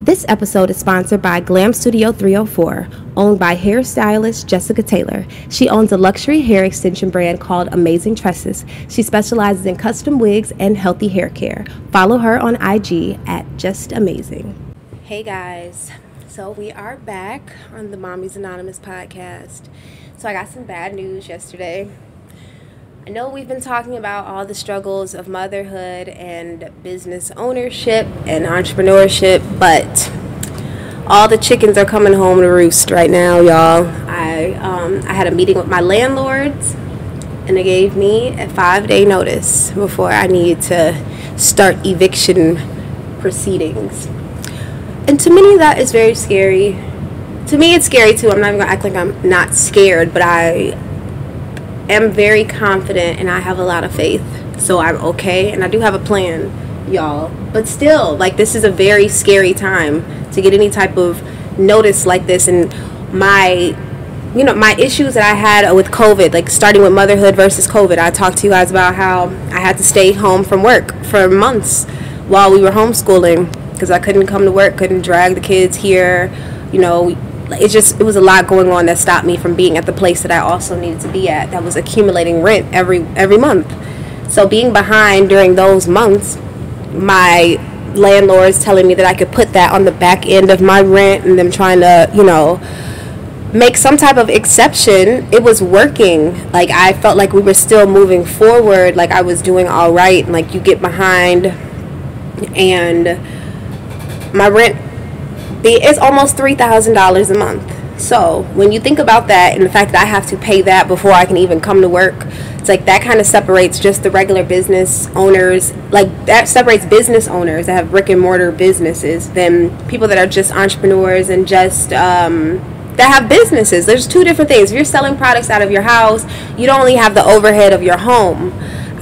This episode is sponsored by Glam Studio 304, owned by hairstylist Jessica Taylor. She owns a luxury hair extension brand called Amazing Tresses. She specializes in custom wigs and healthy hair care. Follow her on IG at Just Amazing. Hey guys, so we are back on the Mommy's Anonymous podcast. So I got some bad news yesterday. I know we've been talking about all the struggles of motherhood and business ownership and entrepreneurship, but all the chickens are coming home to roost right now, y'all. I had a meeting with my landlords, and they gave me a 5-day notice before I need to start eviction proceedings. And to me, that is very scary. To me, it's scary too. I'm not even gonna act like I'm not scared, but I am very confident and I have a lot of faith, so I'm okay, and I do have a plan, y'all, but still, like, this is a very scary time to get any type of notice like this. And my issues that I had with COVID, like starting with motherhood versus COVID, I talked to you guys about how I had to stay home from work for months while we were homeschooling because I couldn't come to work, couldn't drag the kids here, it was a lot going on that stopped me from being at the place that I also needed to be at, that was accumulating rent every month. So being behind during those months, my landlords telling me that I could put that on the back end of my rent and them trying to, make some type of exception, it was working. Like, I felt like we were still moving forward, like I was doing all right, and like you get behind, and my rent, it's almost $3,000 a month. So when you think about that and the fact that I have to pay that before I can even come to work, it's like that kind of separates just the regular business owners, like that separates business owners that have brick and mortar businesses than people that are just entrepreneurs and just that have businesses. There's two different things. If you're selling products out of your house, you don't only have the overhead of your home.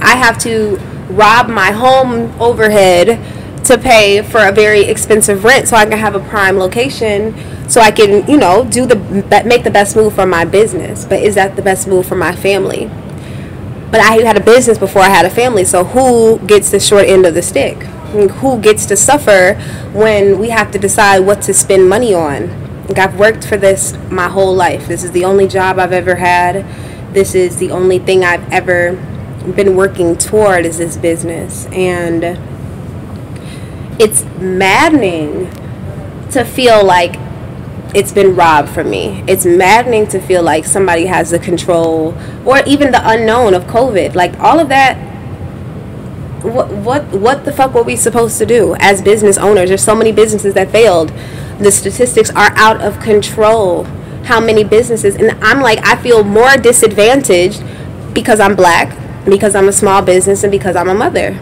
I have to rob my home overhead to pay for a very expensive rent so I can have a prime location, so I can, make the best move for my business. But is that the best move for my family? But I had a business before I had a family, so who gets the short end of the stick? Who gets to suffer when we have to decide what to spend money on? Like, I've worked for this my whole life. This is the only job I've ever had. This is the only thing I've ever been working toward, is this business. And it's maddening to feel like it's been robbed from me. It's maddening to feel like somebody has the control, or even the unknown of COVID. Like, all of that, what the fuck were we supposed to do as business owners? There's so many businesses that failed. The statistics are out of control. How many businesses? And I'm like, I feel more disadvantaged because I'm black, because I'm a small business, and because I'm a mother.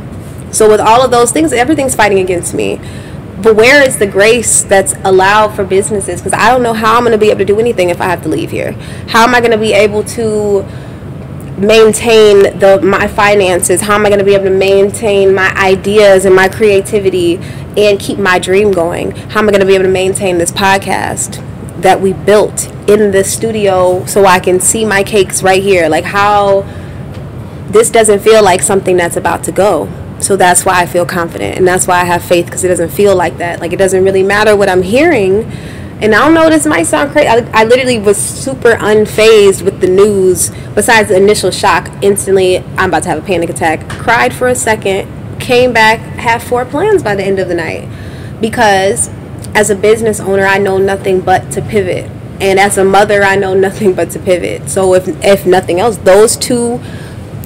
So with all of those things, everything's fighting against me. But where is the grace that's allowed for businesses? Because I don't know how I'm going to be able to do anything if I have to leave here. How am I going to be able to maintain my finances? How am I going to be able to maintain my ideas and my creativity and keep my dream going? How am I going to be able to maintain this podcast that we built in the studio so I can see my cakes right here? Like, how this doesn't feel like something that's about to go. So that's why I feel confident, and that's why I have faith, because it doesn't feel like that. Like, it doesn't really matter what I'm hearing. And I don't know, this might sound crazy. I literally was super unfazed with the news, besides the initial shock. Instantly, I'm about to have a panic attack. Cried for a second, came back, had 4 plans by the end of the night. Because as a business owner, I know nothing but to pivot. And as a mother, I know nothing but to pivot. So if nothing else, those 2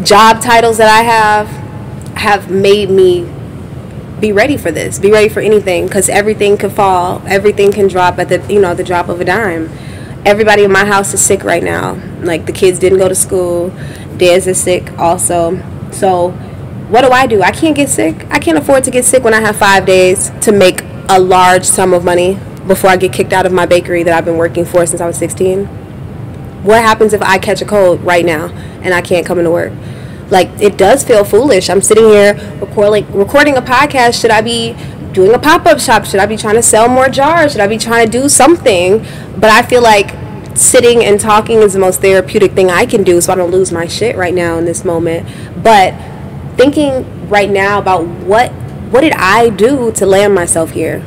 job titles that I have made me be ready for this, be ready for anything, because everything could fall, everything can drop at the drop of a dime. Everybody in my house is sick right now. Like, the kids didn't go to school, Dez is sick also. So what do? I can't get sick. I can't afford to get sick when I have 5 days to make a large sum of money before I get kicked out of my bakery that I've been working for since I was 16. What happens if I catch a cold right now and I can't come into work? Like, it does feel foolish. I'm sitting here recording a podcast. Should I be doing a pop-up shop? Should I be trying to sell more jars? Should I be trying to do something? But I feel like sitting and talking is the most therapeutic thing I can do, so I don't lose my shit right now in this moment. But thinking right now about what did I do to land myself here?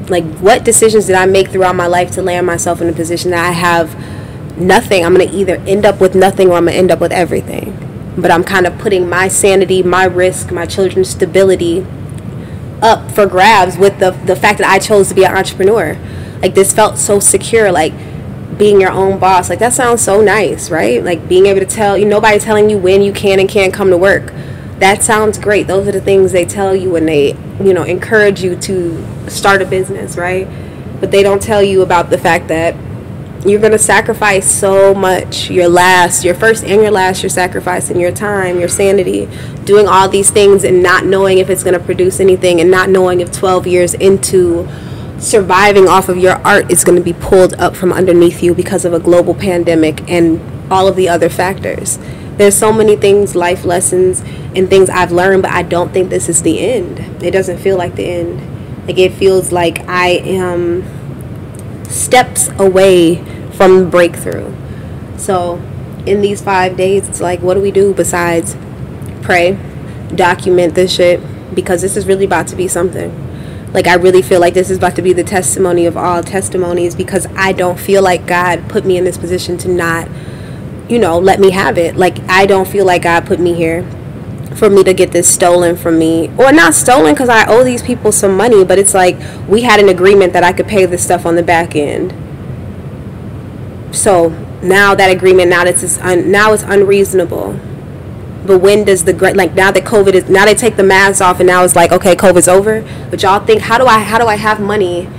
Like, what decisions did I make throughout my life to land myself in a position that I have nothing? I'm going to either end up with nothing or I'm going to end up with everything. But I'm kind of putting my sanity, my risk, my children's stability up for grabs with the fact that I chose to be an entrepreneur. Like, this felt so secure, like being your own boss. Like, that sounds so nice, right? Like, being able to tell you, nobody telling you when you can and can't come to work. That sounds great. Those are the things they tell you when they, encourage you to start a business, right? But they don't tell you about the fact that you're going to sacrifice so much. Your first and your last, you're sacrificing your time, your sanity, doing all these things and not knowing if it's going to produce anything, and not knowing if 12 years into surviving off of your art is going to be pulled up from underneath you because of a global pandemic and all of the other factors. There's so many things, life lessons and things I've learned, but I don't think this is the end. It doesn't feel like the end. Like, it feels like I am steps away from breakthrough. So in these 5 days, it's like, what do we do besides pray, document this shit, because this is really about to be something. Like, I really feel like this is about to be the testimony of all testimonies, because I don't feel like God put me in this position to not, let me have it. Like, I don't feel like God put me here for me to get this stolen from me. Or not stolen, because I owe these people some money, but it's like we had an agreement that I could pay this stuff on the back end. So now that agreement, now it's unreasonable. But when does now that COVID is, now they take the masks off and now it's like, okay, COVID's over. But y'all think, how do I have money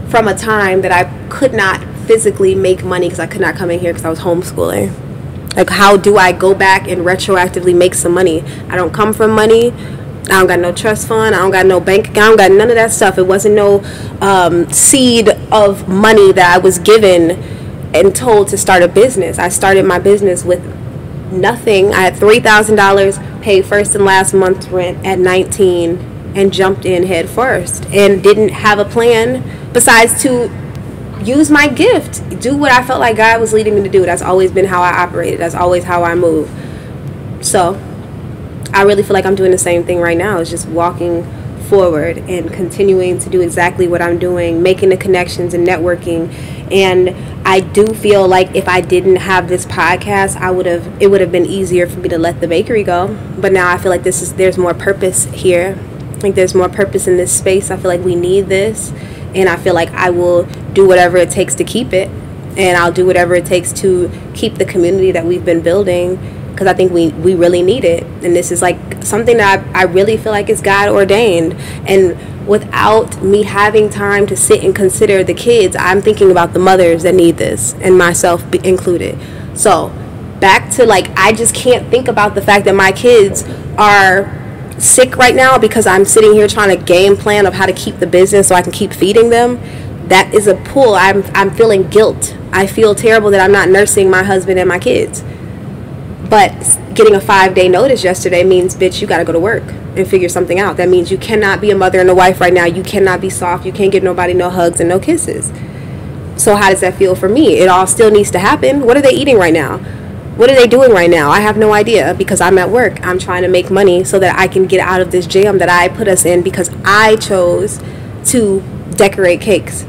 from a time that I could not physically make money because I could not come in here because I was homeschooling? Like, how do I go back and retroactively make some money? I don't come from money. I don't got no trust fund. I don't got no bank account. I don't got none of that stuff. It wasn't no seed of money that I was given and told to start a business. I started my business with nothing. I had $3,000, paid first and last month's rent at 19, and jumped in head first and didn't have a plan besides to use my gift, do what I felt like God was leading me to do. That's always been how I operated. That's always how I move. So I really feel like I'm doing the same thing right now. It's just walking forward and continuing to do exactly what I'm doing, making the connections and networking. And I do feel like if I didn't have this podcast, it would have been easier for me to let the bakery go. But now I feel like there's more purpose here. Like, there's more purpose in this space. I feel like we need this, and I feel like I will do whatever it takes to keep it, and I'll do whatever it takes to keep the community that we've been building, because I think we really need it. And this is like something that I really feel like is God ordained. And without me having time to sit and consider the kids, I'm thinking about the mothers that need this, and myself included. So back to, like, I just can't think about the fact that my kids are sick right now because I'm sitting here trying to game plan of how to keep the business so I can keep feeding them. That is a pull. I'm feeling guilt. I feel terrible that I'm not nursing my husband and my kids. But getting a 5-day notice yesterday means, bitch, you got to go to work and figure something out. That means you cannot be a mother and a wife right now. You cannot be soft. You can't give nobody no hugs and no kisses. So how does that feel for me? It all still needs to happen. What are they eating right now? What are they doing right now? I have no idea, because I'm at work. I'm trying to make money so that I can get out of this jam that I put us in because I chose to decorate cakes.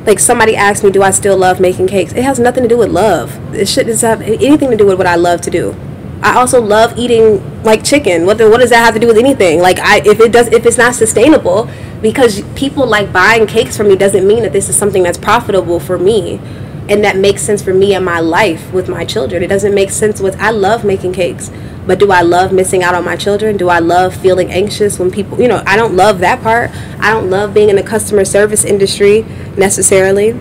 Like, somebody asked me, do I still love making cakes? It has nothing to do with love. It shouldn't have anything to do with what I love to do. I also love eating, like, chicken. What does that have to do with anything? Like, if it's not sustainable, because people like buying cakes from me doesn't mean that this is something that's profitable for me and that makes sense for me and my life with my children. It doesn't make sense I love making cakes, but do I love missing out on my children? Do I love feeling anxious when people, I don't love that part. I don't love being in the customer service industry necessarily,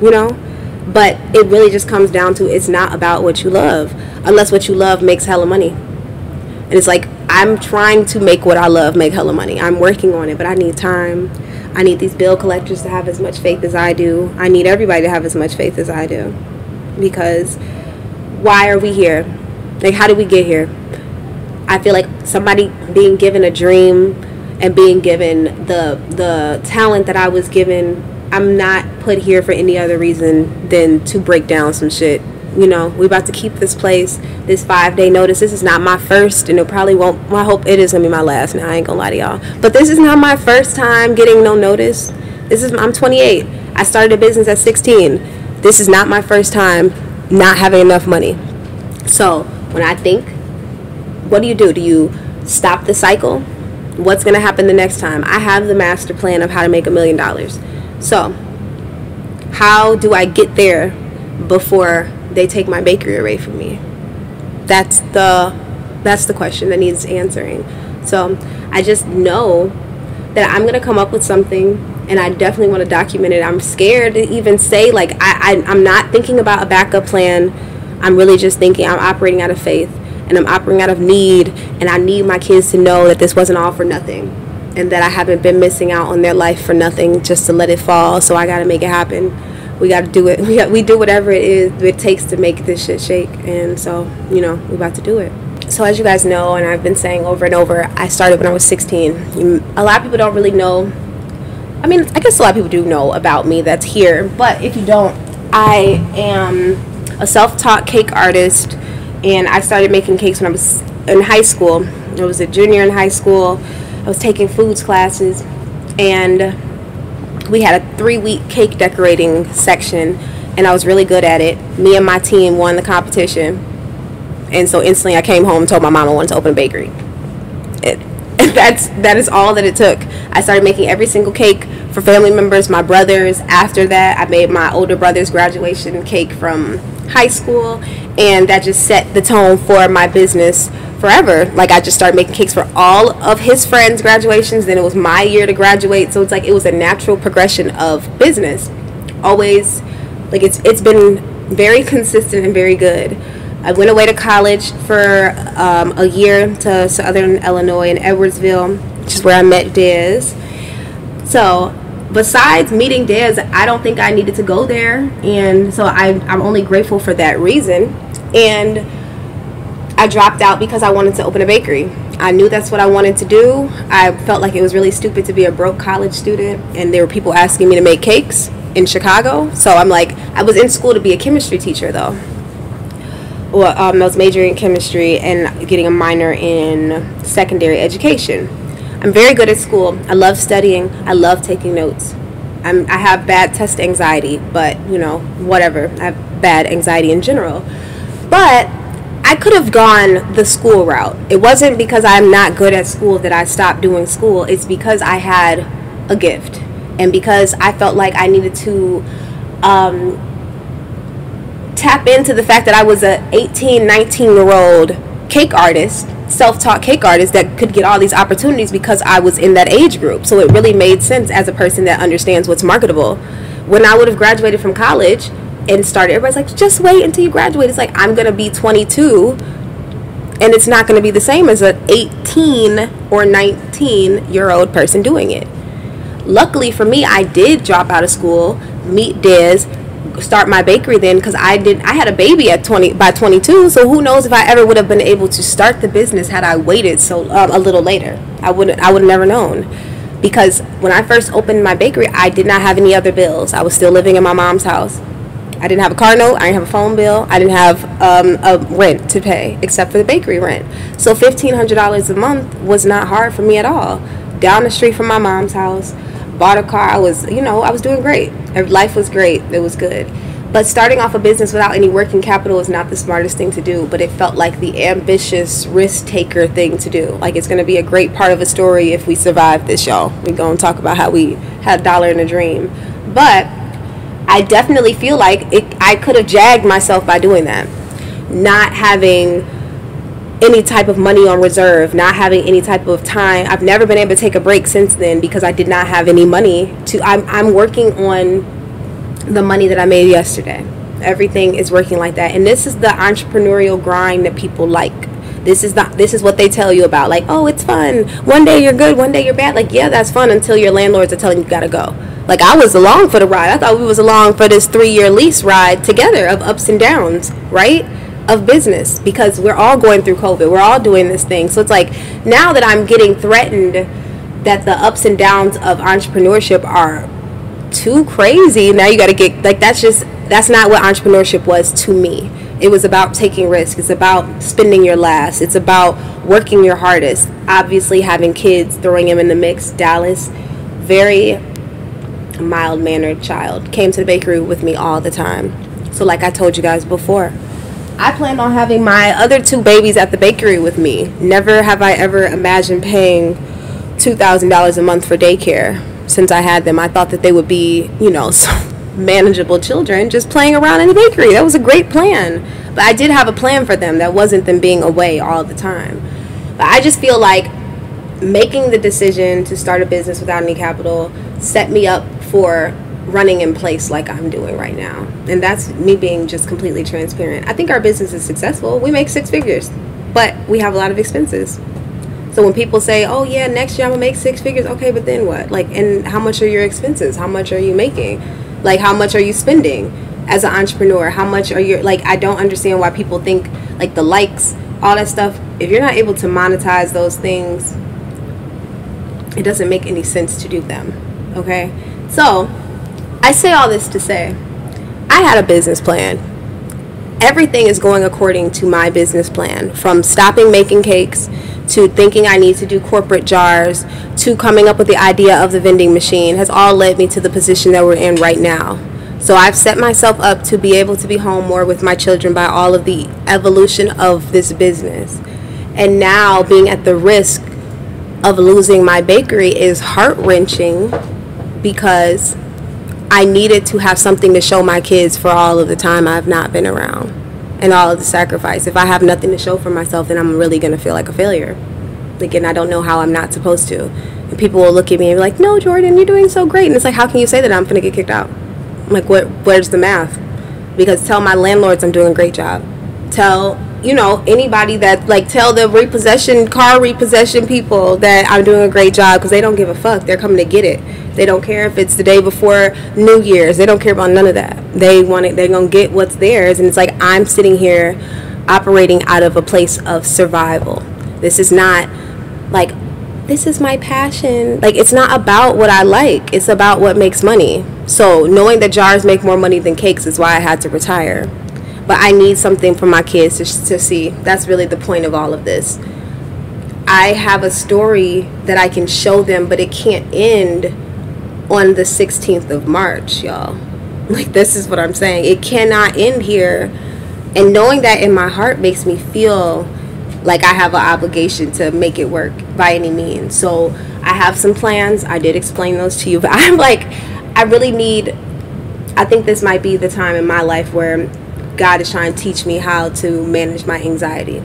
but it really just comes down to, it's not about what you love, unless what you love makes hella money. And it's like, I'm trying to make what I love make hella money. I'm working on it, but I need time. I need these bill collectors to have as much faith as I do. I need everybody to have as much faith as I do. Because why are we here? Like, how did we get here? I feel like somebody being given a dream and being given the talent that I was given, I'm not put here for any other reason than to break down some shit. We're about to keep this place, this 5-day notice. This is not my first, and it probably won't, I hope it is going to be my last now. I ain't going to lie to y'all. But this is not my first time getting no notice. I'm 28. I started a business at 16. This is not my first time not having enough money. So when I think, what do? Do you stop the cycle? What's going to happen the next time? I have the master plan of how to make $1 million. So how do I get there before they take my bakery away from me? That's the question that needs answering. So I just know that I'm going to come up with something, and I definitely want to document it. I'm scared to even say, like, I'm not thinking about a backup plan. I'm really just thinking I'm operating out of faith, and I'm operating out of need, and I need my kids to know that this wasn't all for nothing, and that I haven't been missing out on their life for nothing just to let it fall. So I got to make it happen. We got to do it. We do whatever it takes to make this shit shake. And so, we're about to do it. So as you guys know, and I've been saying over and over, I started when I was 16. A lot of people don't really know. I mean, I guess a lot of people do know about me that's here. But if you don't, I am a self-taught cake artist. And I started making cakes when I was in high school. I was a junior in high school. I was taking foods classes. And we had a 3-week cake decorating section, and I was really good at it. Me and my team won the competition, and so instantly I came home and told my mom I wanted to open a bakery. That is all that it took. I started making every single cake for family members, my brothers. After that, I made my older brother's graduation cake from high school, and that just set the tone for my business forever. Like, I just started making cakes for all of his friends' graduations. Then it was my year to graduate, so it's like it was a natural progression of business. Always, like, it's been very consistent and very good. I went away to college for a year to Southern Illinois in Edwardsville, which is where I met Dez. So besides meeting Dez, I don't think I needed to go there, and so I'm only grateful for that reason. And I dropped out because I wanted to open a bakery. I knew that's what I wanted to do. I felt like it was really stupid to be a broke college student, and there were people asking me to make cakes in Chicago. So I'm like, I was in school to be a chemistry teacher though. Well, I was majoring in chemistry and getting a minor in secondary education. I'm very good at school. I love studying. I love taking notes. I have bad test anxiety, but whatever. I have bad anxiety in general. But I could have gone the school route. It wasn't because I'm not good at school that I stopped doing school. It's because I had a gift, and because I felt like I needed to tap into the fact that I was a 18, 19-year-old cake artist, self-taught cake artist that could get all these opportunities because I was in that age group. So it really made sense as a person that understands what's marketable. When I would have graduated from college and started, everybody's like, just wait until you graduate. It's like, I'm going to be 22, and it's not going to be the same as an 18 or 19-year-old person doing it. Luckily for me, I did drop out of school, meet Dez, start my bakery then, because I had a baby by 22. So who knows if I ever would have been able to start the business had I waited a little later. I would have never known, because when I first opened my bakery, I did not have any other bills. I was still living in my mom's house. I didn't have a car note. I didn't have a phone bill. I didn't have a rent to pay except for the bakery rent. So $1,500 a month was not hard for me at all. Down the street from my mom's house, bought a car. I was doing great. Life was great. It was good. But starting off a business without any working capital is not the smartest thing to do, but it felt like the ambitious risk taker thing to do. Like, it's going to be a great part of a story if we survive this, y'all. We're going to talk about how we had a dollar in a dream. But I definitely feel like I could have jagged myself by doing that. Not having any type of money on reserve, not having any type of time. I've never been able to take a break since then because I did not have any money I'm working on the money that I made yesterday. Everything is working like that. And this is the entrepreneurial grind that people like. This is what they tell you about. Like, oh, it's fun. One day you're good, one day you're bad. Like, yeah, that's fun until your landlords are telling you gotta go. Like, I was along for the ride. I thought we was along for this 3-year lease ride together of ups and downs, right? Of business, because we're all going through COVID. We're all doing this thing. So it's like, now that I'm getting threatened that the ups and downs of entrepreneurship are too crazy, now you got to get, like, that's not what entrepreneurship was to me. It was about taking risks. It's about spending your last. It's about working your hardest. Obviously, having kids, throwing them in the mix. Dallas, very a mild-mannered child, came to the bakery with me all the time. So like I told you guys before, I planned on having my other 2 babies at the bakery with me. Never have I ever imagined paying $2,000 a month for daycare. Since I had them, I thought that they would be, you know, manageable children just playing around in the bakery. That was a great plan. But I did have a plan for them that wasn't them being away all the time. But I just feel like making the decision to start a business without any capital set me up for running in place like I'm doing right now. And that's me being just completely transparent. I think our business is successful. We make 6 figures, but we have a lot of expenses. So when people say, oh yeah, next year I'm gonna make 6 figures, okay, but then what? Like, and how much are your expenses? How much are you making? Like, how much are you spending as an entrepreneur? How much are you, like, I don't understand why people think like the likes, all that stuff, if you're not able to monetize those things, it doesn't make any sense to do them. Okay, so I say all this to say I had a business plan. Everything is going according to my business plan, from stopping making cakes to thinking I need to do corporate jars to coming up with the idea of the vending machine has all led me to the position that we're in right now. So I've set myself up to be able to be home more with my children by all of the evolution of this business. And now being at the risk of losing my bakery is heart-wrenching, because I needed to have something to show my kids for all of the time I've not been around and all of the sacrifice. If I have nothing to show for myself, then I'm really going to feel like a failure. Again, I don't know how I'm not supposed to. And people will look at me and be like, no, Jordyn, you're doing so great. And it's like, how can you say that I'm going to get kicked out? I'm like, where's the math? Because tell my landlords I'm doing a great job. Tell, you know, anybody that, like, tell the car repossession people that I'm doing a great job, because they don't give a fuck. They're coming to get it. They don't care if it's the day before New Year's. They don't care about none of that. They want it. They're going to get what's theirs. And it's like, I'm sitting here operating out of a place of survival. This is not like, this is my passion. Like, it's not about what I like. It's about what makes money. So knowing that jars make more money than cakes is why I had to retire. But I need something for my kids to see. That's really the point of all of this. I have a story that I can show them, but it can't end on the 16th of March, y'all. Like, this is what I'm saying. It cannot end here. And knowing that in my heart makes me feel like I have an obligation to make it work by any means. So I have some plans. I did explain those to you. But I'm like, I think this might be the time in my life where God is trying to teach me how to manage my anxiety.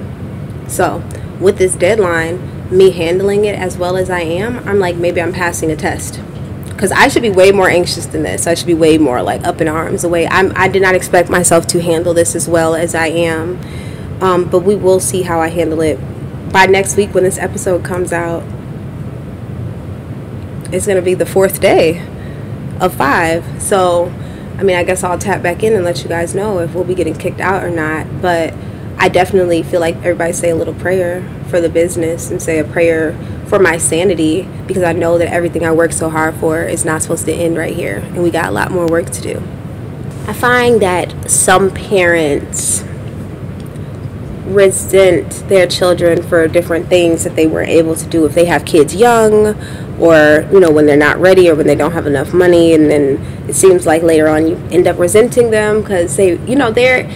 So with this deadline, me handling it as well as I am, I'm like, maybe I'm passing a test. Because I should be way more anxious than this. I should be way more like up in arms. I did not expect myself to handle this as well as I am. But we will see how I handle it. By next week when this episode comes out, it's going to be the 4th day of 5. So, I mean, I guess I'll tap back in and let you guys know if we'll be getting kicked out or not. But I definitely feel like everybody say a little prayer for the business and say a prayer for my sanity, because I know that everything I work so hard for is not supposed to end right here, and we got a lot more work to do. I find that some parents resent their children for different things that they weren't able to do if they have kids young, or, you know, when they're not ready or when they don't have enough money, and then it seems like later on you end up resenting them because they, you know, their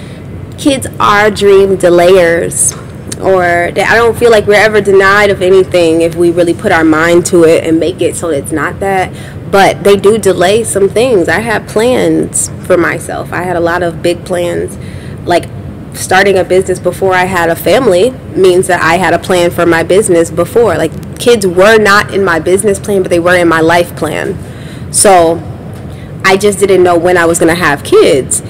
kids are dream delayers. Or I don't feel like we're ever denied of anything if we really put our mind to it and make it so it's not that. But they do delay some things. I had plans for myself. I had a lot of big plans. Like, starting a business before I had a family means that I had a plan for my business before. Like, kids were not in my business plan, but they were in my life plan. So I just didn't know when I was going to have kids.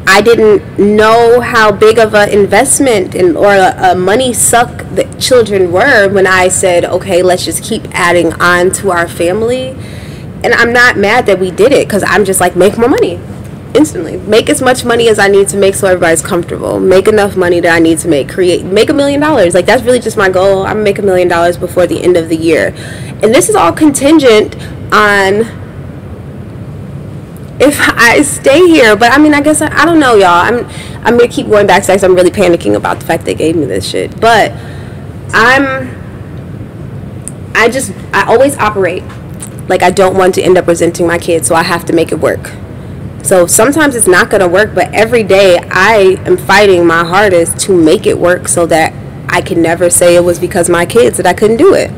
I didn't know how big of an investment or a money suck that children were when I said, okay, let's just keep adding on to our family. And I'm not mad that we did it, because I'm just like, make more money instantly. Make as much money as I need to make so everybody's comfortable. Make enough money that I need to make $1 million. Like, that's really just my goal. I'm gonna make $1 million before the end of the year. And this is all contingent on if I stay here. But I mean, I guess I don't know, y'all. I'm gonna keep going back to that. I'm really panicking about the fact they gave me this shit. But I always operate Like, I don't want to end up resenting my kids, so I have to make it work. So sometimes it's not going to work, but every day I am fighting my hardest to make it work so that I can never say it was because my kids that I couldn't do it.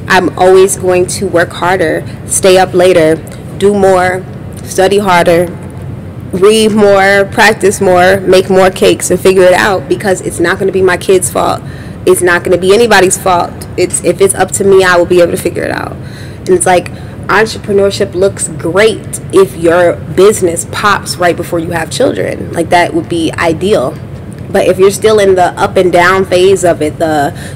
I'm always going to work harder, stay up later, do more, study harder, read more, practice more, make more cakes, and figure it out, because it's not going to be my kids' fault. It's not going to be anybody's fault. If it's up to me, I will be able to figure it out. And it's like, entrepreneurship looks great if your business pops right before you have children. Like, that would be ideal. But if you're still in the up and down phase of it,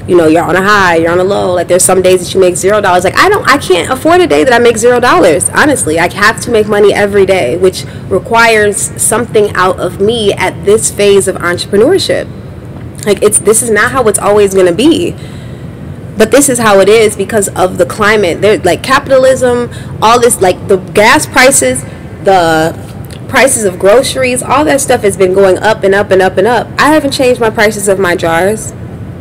you're on a high, you're on a low, like there's some days that you make $0. Like, I can't afford a day that I make $0. Honestly, I have to make money every day, which requires something out of me at this phase of entrepreneurship. Like, this is not how it's always going to be. But this is how it is because of the climate. There's like capitalism, all this, like the gas prices, the prices of groceries, all that stuff has been going up and up and up and up. I haven't changed my prices of my jars.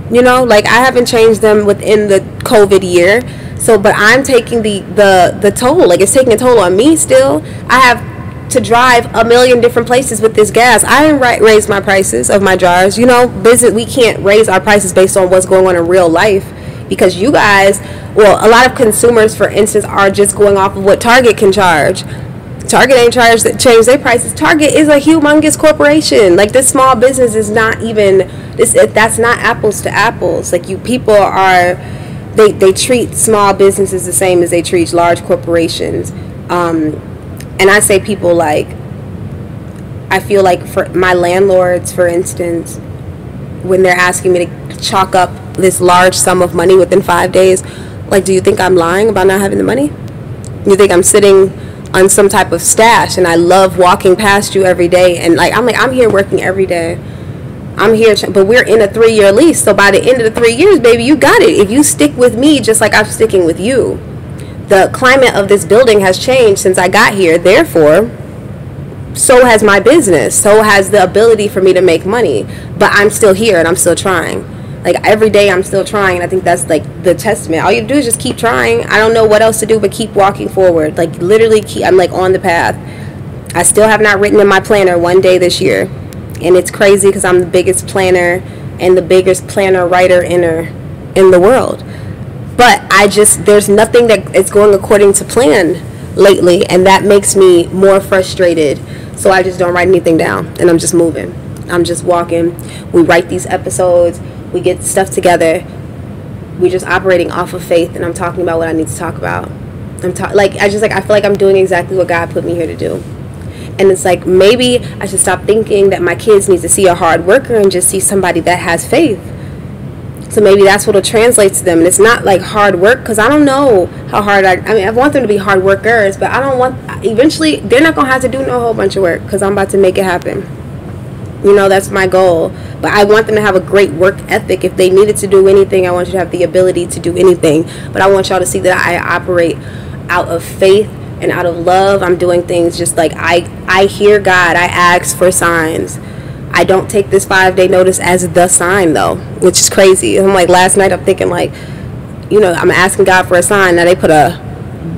Like, I haven't changed them within the COVID year. So, but I'm taking the toll. Like, it's taking a toll on me still. I have to drive a million different places with this gas. I didn't raise my prices of my jars. We can't raise our prices based on what's going on in real life. Because you guys, a lot of consumers, for instance, are just going off of what Target can charge. Target ain't change their prices. Target is a humongous corporation. Like, this small business is not even that's not apples to apples. Like, people are they treat small businesses the same as they treat large corporations. And I say people, like, I feel like for my landlords, for instance, when they're asking me to chalk up this large sum of money within 5 days, like, do you think I'm lying about not having the money? You think I'm sitting on some type of stash and I love walking past you every day, and I'm here working every day. I'm here, but we're in a 3-year lease, so by the end of the 3 years, baby, you got it. If you stick with me just like I'm sticking with you. The climate of this building has changed since I got here, therefore so has my business, so has the ability for me to make money. But I'm still here and I'm still trying. Like, every day I'm still trying, and I think that's like the testament. All you do is just keep trying. I don't know what else to do but keep walking forward. Like, literally I'm like on the path. I still have not written in my planner one day this year, and it's crazy because I'm the biggest planner and the biggest planner writer in the world. But there's nothing that is going according to plan lately, and that makes me more frustrated. So I just don't write anything down, and I'm just moving. I'm just walking. We write these episodes. We get stuff together. We're just operating off of faith, and I'm talking about what I need to talk about. I feel like I'm doing exactly what God put me here to do. And it's like, maybe I should stop thinking that my kids need to see a hard worker and just see somebody that has faith. So maybe that's what will translate to them. And it's not like hard work, because I don't know how hard I want them to be hard workers, but eventually they're not going to have to do no whole bunch of work, because I'm about to make it happen. That's my goal. But I want them to have a great work ethic. If they needed to do anything, I want you to have the ability to do anything. But I want y'all to see that I operate out of faith and out of love. I'm doing things just like I hear God. I ask for signs. I don't take this 5-day notice as the sign, though, which is crazy. I'm like, last night I'm thinking, like, I'm asking God for a sign. Now they put a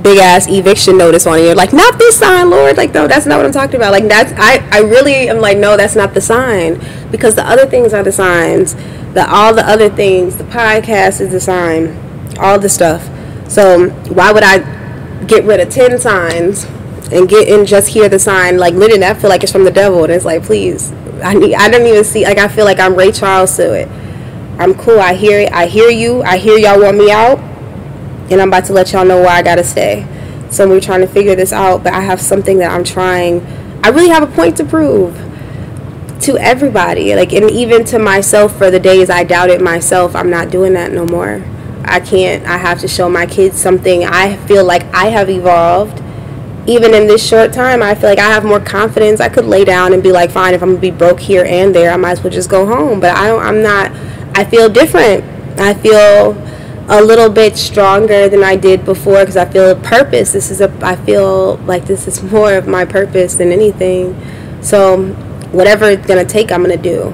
big ass eviction notice on it. You're like, not this sign, Lord. Like, no, that's not what I'm talking about. Like, I really am like, no, that's not the sign, because the other things are the signs. All the other things, the podcast is the sign, all the stuff. So why would I get rid of 10 signs and just hear the sign? Like, literally, I feel like it's from the devil, and it's like, please, I don't even see. Like, I feel like I'm Ray Charles to it. I'm cool. I hear it. I hear you. I hear y'all want me out. And I'm about to let y'all know why I gotta stay. So we're trying to figure this out, but I have something that I'm trying. I really have a point to prove to everybody, like, and even to myself. For the days I doubted myself, I'm not doing that no more. I can't. I have to show my kids something. I feel like I have evolved. Even in this short time, I feel like I have more confidence. I could lay down and be like, fine, if I'm gonna be broke here and there, I might as well just go home. But I'm not. I feel different. I feel a little bit stronger than I did before, because I feel a purpose. I feel like this is more of my purpose than anything. So whatever it's gonna take, I'm gonna do.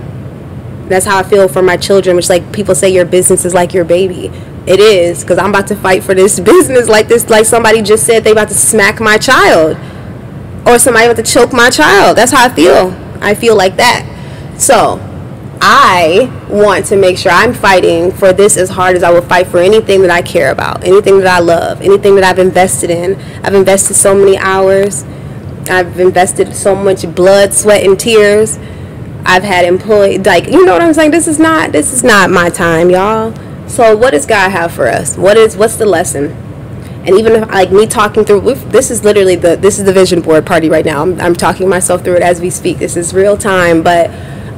That's how I feel for my children, which, like, people say your business is like your baby. It is, because I'm about to fight for this business like this, like somebody just said they about to smack my child, or somebody about to choke my child. That's how I feel. I feel like that. So I want to make sure I'm fighting for this as hard as I would fight for anything that I care about, anything that I love, anything that I've invested in. I've invested so many hours. I've invested so much blood, sweat, and tears. I've had employees, like, you know what I'm saying? This is not my time, y'all. So what does God have for us? What's the lesson? And even if, like, me talking through, this is literally the vision board party right now. I'm talking myself through it as we speak. This is real time, but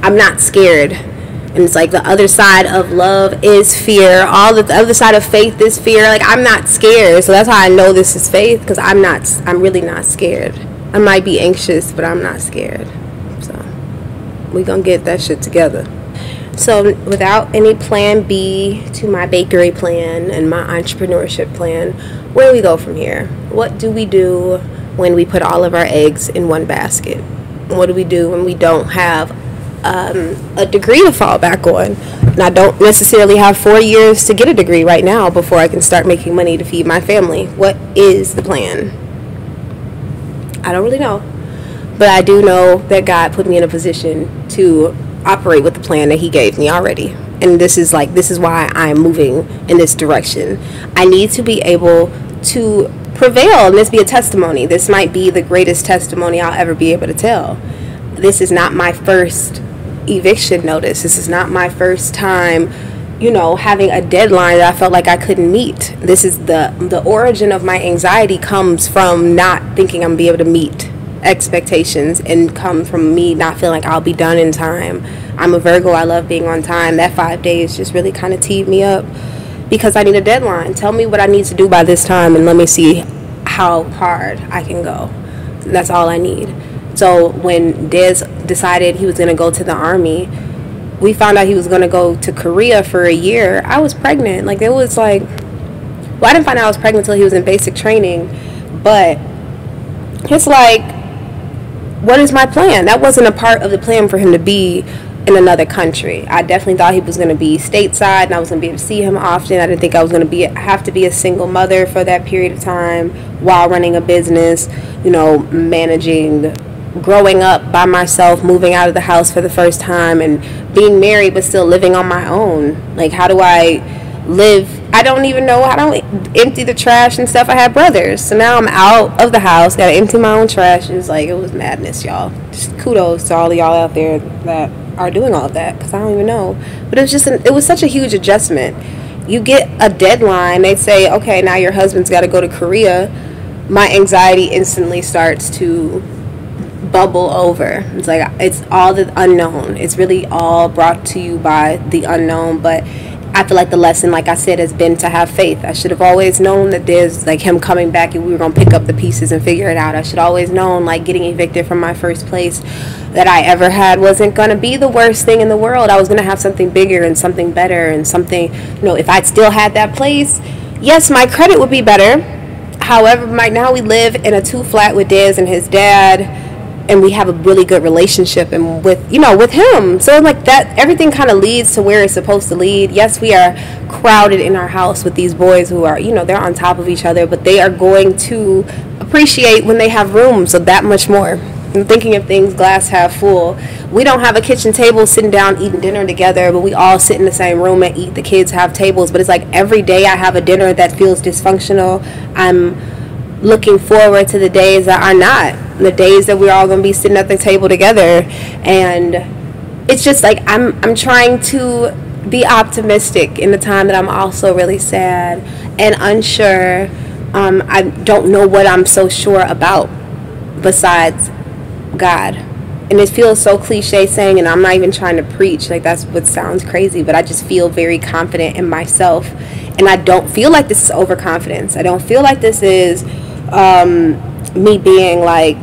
I'm not scared. And it's like the other side of love is fear. The other side of faith is fear. Like, I'm not scared. So that's how I know this is faith, because I'm really not scared. I might be anxious, but I'm not scared. So we gonna get that shit together. So without any plan B to my bakery plan and my entrepreneurship plan, where do we go from here? What do we do when we put all of our eggs in one basket? What do we do when we don't have a degree to fall back on? And I don't necessarily have 4 years to get a degree right now before I can start making money to feed my family. What is the plan? I don't really know. But I do know that God put me in a position to operate with the plan that he gave me already. And this is why I'm moving in this direction. I need to be able to prevail, and this be a testimony. This might be the greatest testimony I'll ever be able to tell. This is not my first eviction notice. This is not my first time, having a deadline that I felt like I couldn't meet. This is the origin of my anxiety comes from not thinking I'm gonna be able to meet expectations, and come from me not feeling like I'll be done in time. I'm a Virgo. I love being on time. That 5 days just really kind of teed me up, because I need a deadline. Tell me what I need to do by this time, and let me see how hard I can go. That's all I need. So when Dez decided he was going to go to the army, we found out he was going to go to Korea for a year. I was pregnant. I didn't find out I was pregnant until he was in basic training. But it's like, what is my plan? That wasn't a part of the plan for him to be in another country. I definitely thought he was going to be stateside, and I was going to be able to see him often. I didn't think I was going to have to be a single mother for that period of time while running a business, managing, growing up by myself, moving out of the house for the first time, and being married but still living on my own. Like, how do I live? I don't even know how to empty the trash and stuff. I had brothers, so now I'm out of the house, gotta empty my own trash. It was madness, y'all. Just kudos to all of y'all out there that are doing all of that, because I don't even know. But it was such a huge adjustment. You get a deadline, they say, okay, now your husband's got to go to Korea. My anxiety instantly starts to bubble over. It's like, it's all the unknown. It's really all brought to you by the unknown. But I feel like the lesson, like I said, has been to have faith. I should have always known that there's, like, him coming back and we were going to pick up the pieces and figure it out. I should always known, like, getting evicted from my first place that I ever had wasn't going to be the worst thing in the world. I was going to have something bigger and something better and something, if I'd still had that place, yes, my credit would be better. However, right now we live in a 2-flat with Dez and his dad, and we have a really good relationship and with him. So like that, everything kind of leads to where it's supposed to lead. Yes, we are crowded in our house with these boys who are, they're on top of each other, but they are going to appreciate when they have room, so that much more. I'm thinking of things glass half full. We don't have a kitchen table sitting down eating dinner together, but we all sit in the same room and eat. The kids have tables, but it's like every day I have a dinner that feels dysfunctional. I'm looking forward to the days that are not, the days that we're all going to be sitting at the table together. And it's just like I'm trying to be optimistic in the time that I'm also really sad and unsure. I don't know what I'm so sure about besides God. And it feels so cliche saying, and I'm not even trying to preach, like that's what sounds crazy, but I just feel very confident in myself. And I don't feel like this is overconfidence. I don't feel like this is me being like,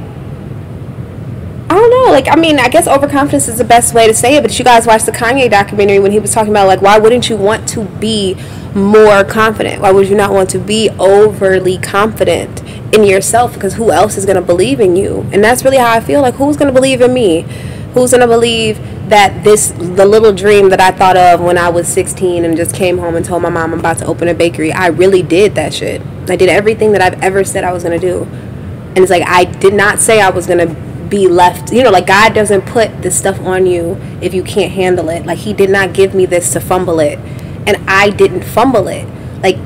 I don't know, like, I mean, I guess overconfidence is the best way to say it, but you guys watched the Kanye documentary when he was talking about, like, why wouldn't you want to be more confident? Why would you not want to be overly confident in yourself? Because who else is going to believe in you? And that's really how I feel. Like, who's going to believe in me? Who's going to believe that the little dream that I thought of when I was 16 and just came home and told my mom I'm about to open a bakery, I really did that shit. I did everything that I've ever said I was going to do. And it's like, I did not say I was going to be left, like God doesn't put this stuff on you if you can't handle it. Like, he did not give me this to fumble it, and I didn't fumble it. Like,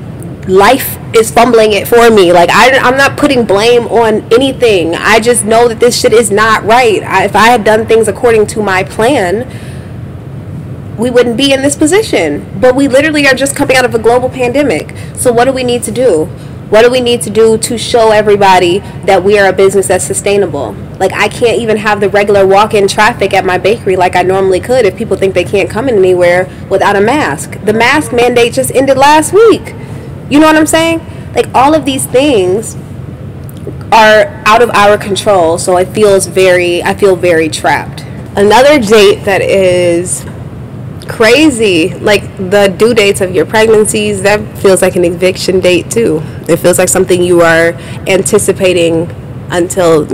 life is fumbling it for me. Like, I'm not putting blame on anything. I just know that this shit is not right. If I had done things according to my plan, we wouldn't be in this position. But we literally are just coming out of a global pandemic. So what do we need to do? What do we need to do to show everybody that we are a business that's sustainable? Like, I can't even have the regular walk-in traffic at my bakery like I normally could if people think they can't come in anywhere without a mask. The mask mandate just ended last week. You know what I'm saying? Like, all of these things are out of our control, so I feel very trapped. Another date that is crazy, like the due dates of your pregnancies, that feels like an eviction date too. It feels like something you are anticipating until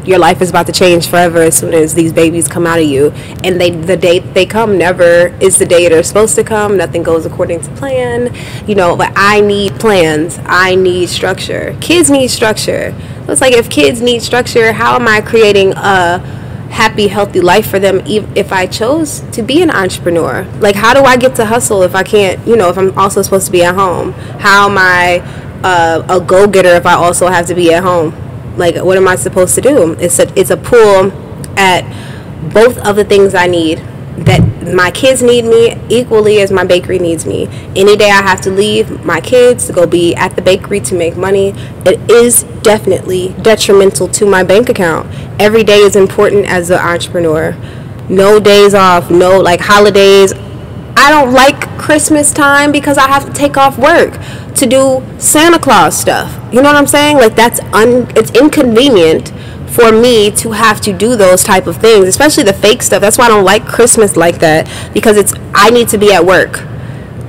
your life is about to change forever as soon as these babies come out of you, and the date they come never is the day they're supposed to come. Nothing goes according to plan, but I need plans. I need structure. Kids need structure. So it's like, if kids need structure, how am I creating a happy, healthy life for them if I chose to be an entrepreneur? Like, how do I get to hustle if I can't, if I'm also supposed to be at home? How am I a go-getter if I also have to be at home? Like, what am I supposed to do? It's a pull at both of the things I need. That my kids need me equally as my bakery needs me. Any day I have to leave my kids to go be at the bakery to make money, it is definitely detrimental to my bank account. Every day is important as an entrepreneur. No days off, no holidays. I don't like Christmas time because I have to take off work to do Santa Claus stuff. You know what I'm saying? Like, it's inconvenient for me to have to do those type of things, especially the fake stuff. That's why I don't like Christmas like that, because I need to be at work.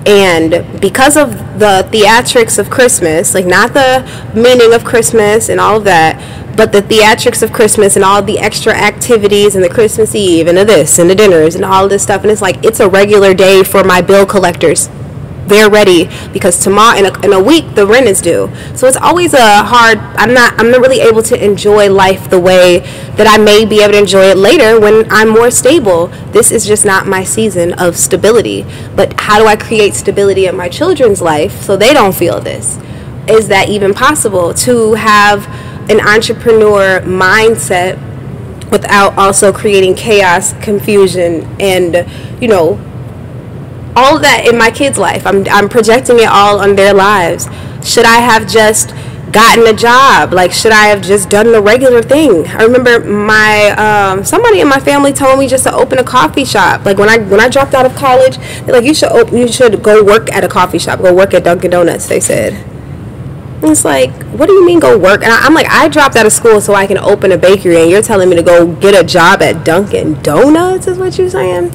And because of the theatrics of Christmas, like, not the meaning of Christmas and all of that, but the theatrics of Christmas and all the extra activities and the Christmas Eve and the this and the dinners and all of this stuff, and it's like, it's a regular day for my bill collectors. They're ready because tomorrow, in a week, the rent is due. So it's always I'm not really able to enjoy life the way that I may be able to enjoy it later when I'm more stable. This is just not my season of stability. But how do I create stability in my children's life so they don't feel this? Is that even possible, to have an entrepreneur mindset without also creating chaos, confusion, and all of that in my kids' life? I'm projecting it all on their lives. Should I have just gotten a job? Like, should I have just done the regular thing? I remember somebody in my family told me just to open a coffee shop. Like, when I dropped out of college, they're like, you should go work at a coffee shop, go work at Dunkin' Donuts, they said. And it's like, what do you mean go work? And I'm like, I dropped out of school so I can open a bakery, and you're telling me to go get a job at Dunkin' Donuts, is what you're saying?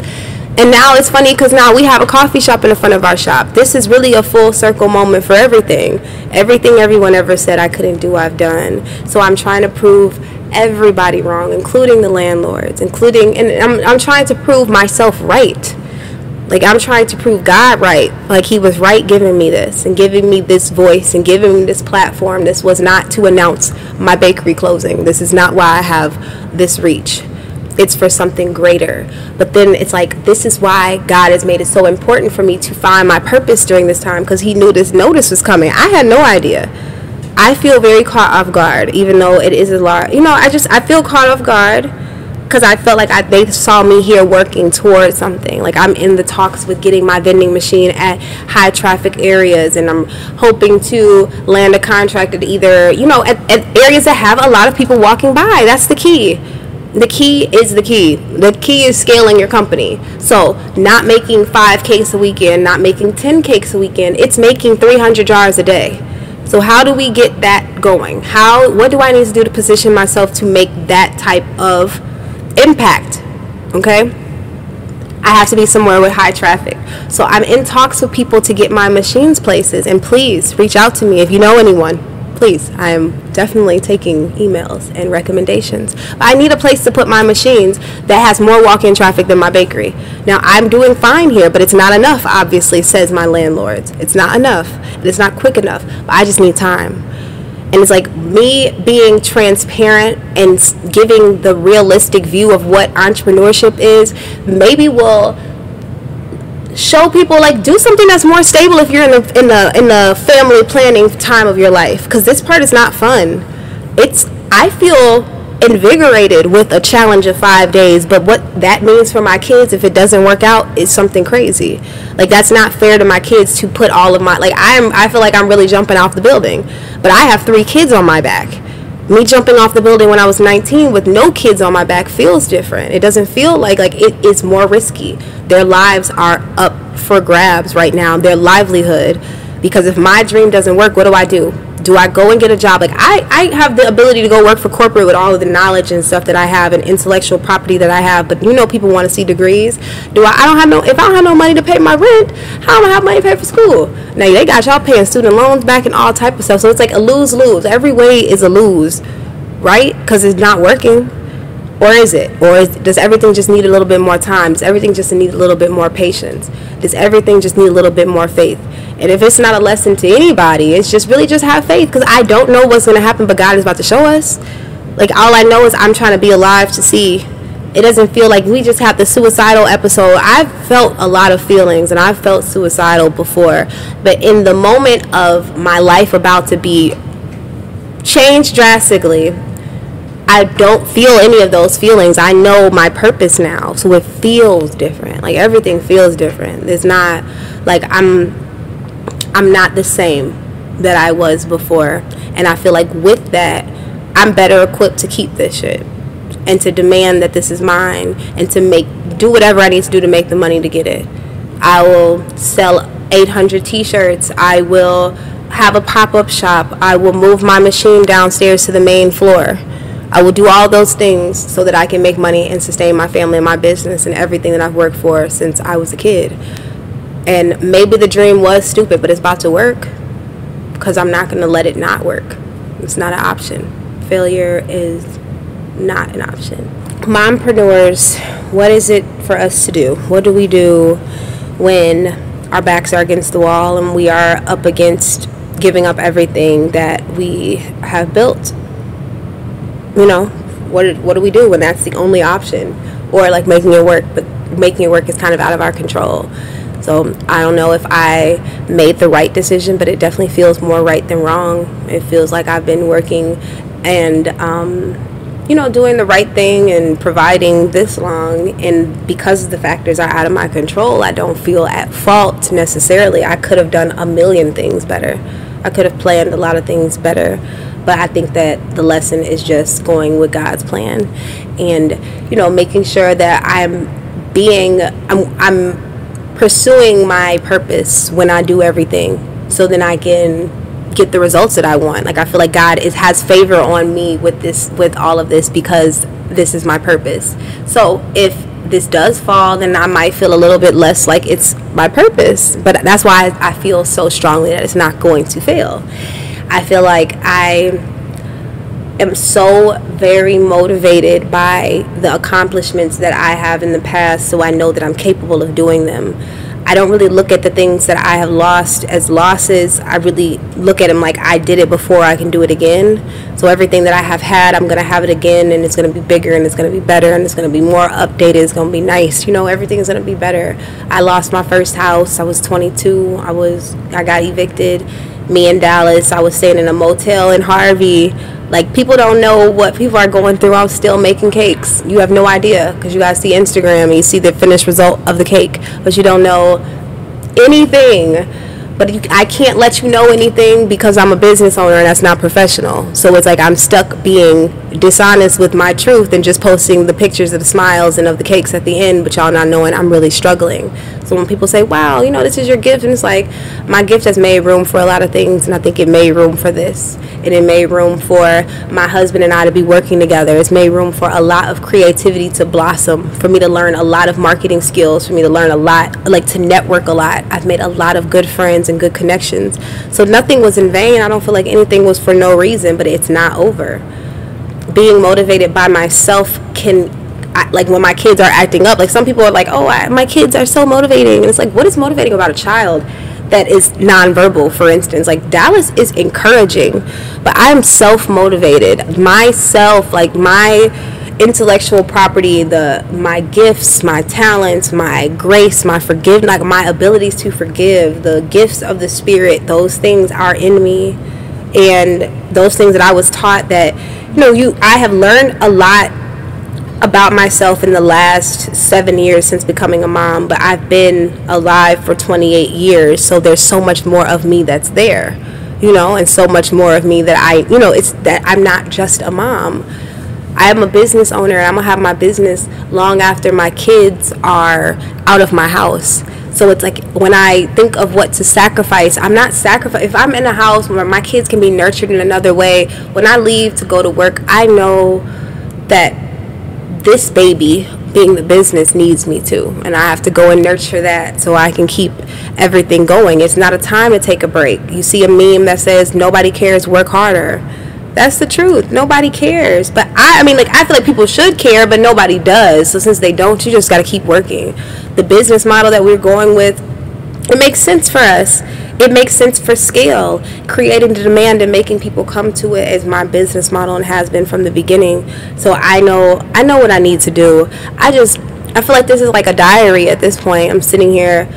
And now it's funny because now we have a coffee shop in the front of our shop. This is really a full circle moment for everything. Everything everyone ever said I couldn't do, I've done. So I'm trying to prove everybody wrong, including the landlords, and I'm trying to prove myself right. Like, I'm trying to prove God right. Like, he was right giving me this and giving me this voice and giving me this platform. This was not to announce my bakery closing. This is not why I have this reach. It's for something greater. But then it's like, this is why God has made it so important for me to find my purpose during this time, because he knew this notice was coming. I had no idea. I feel very caught off guard, even though it is a lot. I feel caught off guard because I felt like they saw me here working towards something. Like, I'm in the talks with getting my vending machine at high traffic areas, and I'm hoping to land a contract at either, at areas that have a lot of people walking by. That's the key. The key is the key. The key is scaling your company. So not making 5 cakes a weekend, not making 10 cakes a weekend. It's making 300 jars a day. So how do we get that going? What do I need to do to position myself to make that type of impact? Okay? I have to be somewhere with high traffic. So I'm in talks with people to get my machines places. And please reach out to me if you know anyone. please, I am definitely taking emails and recommendations. But I need a place to put my machines that has more walk-in traffic than my bakery. Now, I'm doing fine here, but it's not enough, obviously, says my landlords. It's not enough, and it's not quick enough, but I just need time. And it's like me being transparent and giving the realistic view of what entrepreneurship is, maybe will show people, like, do something that's more stable if you're in the family planning time of your life, because this part is not fun. I feel invigorated with a challenge of 5 days, but what that means for my kids if it doesn't work out is something crazy. Like, that's not fair to my kids to put all of my, like, I feel like I'm really jumping off the building, but I have 3 kids on my back. Me jumping off the building when I was 19 with no kids on my back feels different. It doesn't feel like it is more risky. Their lives are up for grabs right now, their livelihood. Because if my dream doesn't work, what do? Do I go and get a job? Like, I have the ability to go work for corporate with all of the knowledge and stuff that I have and intellectual property that I have, but people want to see degrees. If I don't have no money to pay my rent, how am I have money to pay for school? Now, they got y'all paying student loans back and all type of stuff, so it's like a lose-lose. Every way is a lose, right? Because it's not working. Or is it? Does everything just need a little bit more time? Does everything just need a little bit more patience? Does everything just need a little bit more faith? And if it's not a lesson to anybody, it's just really just have faith, because I don't know what's going to happen, but God is about to show us. Like, all I know is I'm trying to be alive to see. It doesn't feel like we just have the suicidal episode. I've felt a lot of feelings, and I've felt suicidal before. But in the moment of my life about to be changed drastically, I don't feel any of those feelings. I know my purpose now, so it feels different. Like, everything feels different. It's not like I'm not the same that I was before, and I feel like with that, I'm better equipped to keep this shit and to demand that this is mine and to do whatever I need to do to make the money to get it. I will sell 800 t-shirts. I will have a pop-up shop. I will move my machine downstairs to the main floor. I will do all those things so that I can make money and sustain my family and my business and everything that I've worked for since I was a kid. And maybe the dream was stupid, but it's about to work, because I'm not going to let it not work. It's not an option. Failure is not an option. Mompreneurs, what is it for us to do? What do we do when our backs are against the wall and we are up against giving up everything that we have built? What do we do when that's the only option? Or like making it work, but making it work is kind of out of our control. So I don't know if I made the right decision, but it definitely feels more right than wrong. It feels like I've been working and, doing the right thing and providing this long. And because the factors are out of my control, I don't feel at fault necessarily. I could have done a million things better. I could have planned a lot of things better. But I think that the lesson is just going with God's plan and, making sure that I'm pursuing my purpose when I do everything, so then I can get the results that I want. Like, I feel like God has favor on me with all of this, because this is my purpose. So if this does fall, then I might feel a little bit less like it's my purpose. But that's why I feel so strongly that it's not going to fail. I feel like I am so very motivated by the accomplishments that I have in the past, so I know that I'm capable of doing them. I don't really look at the things that I have lost as losses. I really look at them like I did it before, I can do it again. So everything that I have had, I'm going to have it again, and it's going to be bigger, and it's going to be better, and it's going to be more updated. It's going to be nice. Everything is going to be better. I lost my first house. I was 22. I got evicted. Me in Dallas, I was staying in a motel in Harvey. Like, people don't know what people are going through. I was still making cakes. You have no idea, because you guys see Instagram and you see the finished result of the cake, but you don't know anything. But I can't let you know anything because I'm a business owner, and that's not professional. So it's like I'm stuck being dishonest with my truth and just posting the pictures of the smiles and of the cakes at the end, but y'all not knowing I'm really struggling. So when people say, wow, you know, this is your gift, and it's like, my gift has made room for a lot of things, and I think it made room for this, and it made room for my husband and I to be working together. It's made room for a lot of creativity to blossom, for me to learn a lot of marketing skills, for me to learn a lot, like to network a lot. I've made a lot of good friends and good connections. So nothing was in vain. I don't feel like anything was for no reason, but it's not over. Being motivated by myself like when my kids are acting up, like some people are like, oh, my kids are so motivating, and it's like, what is motivating about a child that is nonverbal? For instance, like Dallas is encouraging, but I'm self-motivated myself, like my intellectual property, my gifts, my talents, my grace, my forgiveness, like my abilities to forgive, the gifts of the Spirit, those things are in me. And those things that I was taught, that, you know, I have learned a lot about myself in the last 7 years since becoming a mom, but I've been alive for 28 years, so there's so much more of me that's there, you know, and so much more of me that it's that I'm not just a mom. I am a business owner, and I'm gonna have my business long after my kids are out of my house. So it's like, when I think of what to sacrifice, I'm not sacrificing. If I'm in a house where my kids can be nurtured in another way, when I leave to go to work, I know that this baby, being the business, needs me too, and I have to go and nurture that so I can keep everything going. It's not a time to take a break. You see a meme that says, nobody cares, work harder. That's the truth. Nobody cares. But I feel like people should care, but nobody does. So since they don't, you just got to keep working. The business model that we're going with, it makes sense for us. It makes sense for scale. Creating the demand and making people come to it is my business model, and has been from the beginning. So I know what I need to do. I feel like this is like a diary at this point. I'm sitting here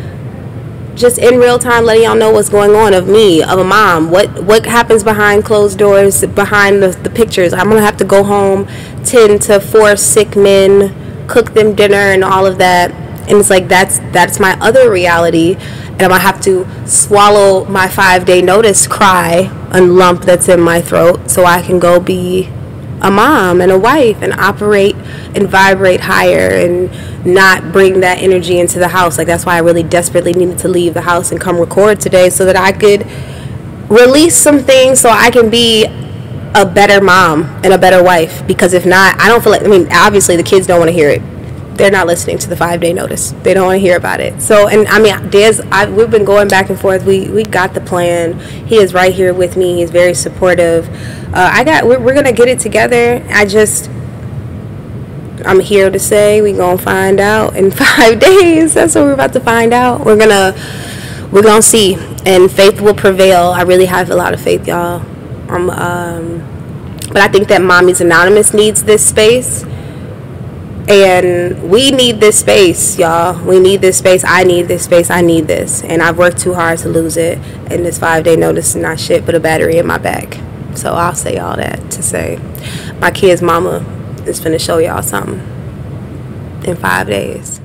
just in real time letting y'all know what's going on, of me, of a mom, what happens behind closed doors, behind the pictures. I'm gonna have to go home, tend to 4 sick men, cook them dinner and all of that, and it's like that's my other reality, and I'm gonna have to swallow my 5-day notice cry and lump that's in my throat so I can go be a mom and a wife and operate and vibrate higher and not bring that energy into the house. Like, that's why I really desperately needed to leave the house and come record today, so that I could release some things so I can be a better mom and a better wife. Because if not, I don't feel like, obviously the kids don't want to hear it. They're not listening to the 5-day notice. They don't want to hear about it. So, and we've been going back and forth. We got the plan. He is right here with me. He's very supportive. We're gonna get it together. I'm here to say we're gonna find out in 5 days. That's what we're about to find out. We're gonna see, and faith will prevail. I really have a lot of faith, y'all. But I think that Mommy's Anonymous needs this space. And we need this space, y'all. We need this space. I need this space. I need this. And I've worked too hard to lose it. And this 5-day notice is not shit but a battery in my back. So I'll say all that to say my kid's mama is finna show y'all something in 5 days.